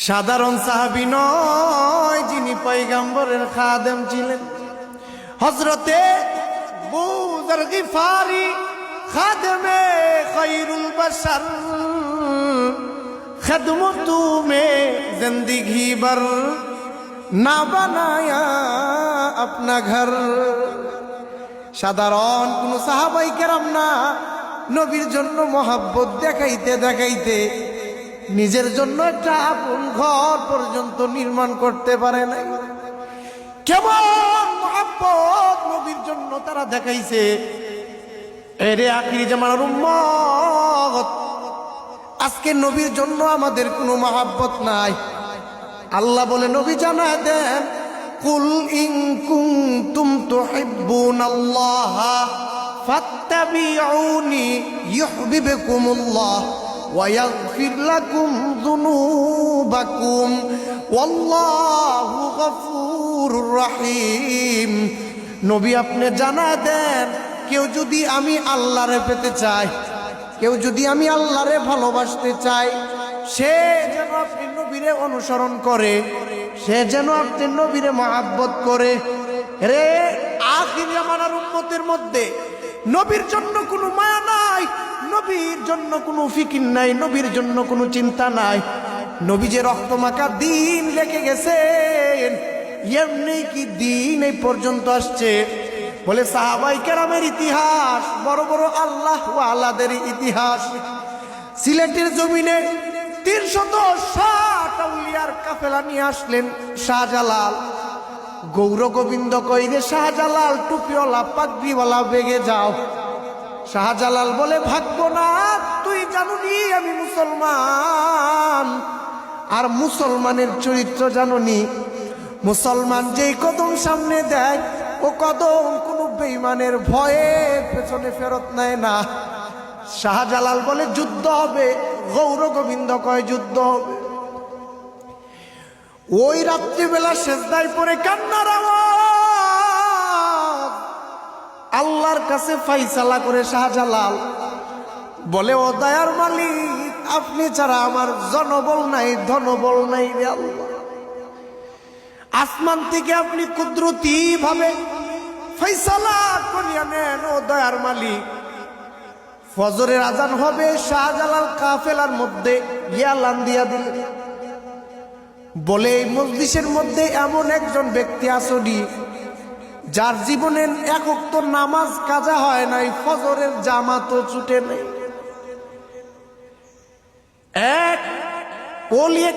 সাধারণ সাহাবী নয়, যিনি পয়গম্বরের খাদেম ছিলেন। হযরতে আবু যর গিফারি খাদেমে খায়রুল বাশার, खदमतू में जिंदगी भर ना बनाया अपना घर। সাধারণ কোন সাহাবাই কেরাম না, নবীর জন্য মহব্বত দেখাইতে দেখাইতে নিজের জন্য একটা আপন ঘর পর্যন্ত নির্মাণ করতে পারে নাই। কেমন মহব্বত নবীর জন্য তারা দেখাইছে। এরে আখিরি জামানার উম্মত, আজকে নবীর জন্য আমাদের কোনো মহব্বত নাই। আল্লাহ বলে নবী জানায় দেন, কুল ইন কুনতুম তুহিব্বুনাল্লাহ ফাত্তাবিউনি ইউহিব্বুকুমুল্লাহ ওয়া ইয়াগফির লাকুম যুনুবাকুম ওয়াল্লাহু গফুরুর রহিম। নবী আপনি জানায় দেন, কেউ যদি আমি আল্লাহরে পেতে চাই, কেউ যদি আমি আল্লাহরে ভালোবাসতে চাই, সে যেন আপনি নবীরে অনুসরণ করে, সে যেন আপনি নবীরে মহব্বত করে। রে আখির জামানার উম্মতের মধ্যে নবীর জন্য কোনো মায়া নাই, নবীর জন্য কোনো ফিকির নাই, নবীর জন্য কোনো চিন্তা নাই। নবী যে রক্তমাখা দিন রেখে গেছেন, এমনি কি দিন এই পর্যন্ত আসছে। বলে সাহাবাই কেরামের ইতিহাস, বড় বড় আল্লাহ ওয়ালাদের ইতিহাস। সিলেটের জমিনে 360 আউলিয়ার কাফেলা নিয়ে আসলেন শাহজালাল। গৌর গোবিন্দ কইরে শাহজালাল টুপিওয়ালা পাগড়িওয়ালা বেগে যাও। শাহজালাল বলে ভাগ্য না, তুই জানুনি আমি মুসলমান, আর মুসলমানের চরিত্র জানুনি। মুসলমান যেই কদম সামনে দেয়, ও কদম কোন বেঈমানের ভয়ে পেছনে ফেরত নেয় না। শাহজালাল বলে যুদ্ধ হবে, গৌর গোবিন্দ কয় যুদ্ধ হবে। ওই রাত্রিবেলা সেজদায় পড়ে কান্নার আওয়াজ আল্লাহর কাছে ফাইসালা করে শাহজালাল বলে, ও দয়ার মালিক, আপনি ছাড়া আমার জনবল নাই, ধনবল নাই রে আল্লাহ। আসমান থেকে আপনি কুদরতি ভাবে ফয়সালা করিয়া নেন ও দয়ার মালিক। ফজরের আজান হবে, শাহজালাল কাফেলার মধ্যে ইয়ালান দিয়া দিলেন। বলে এই মজলিসের মধ্যে এমন একজন ব্যক্তি আসনি যার জীবনে এক ওয়াক্ত নামাজ কাজা হয় নাই, ফজরের জামাতও ছুটে নেই। এক ওলিয়ে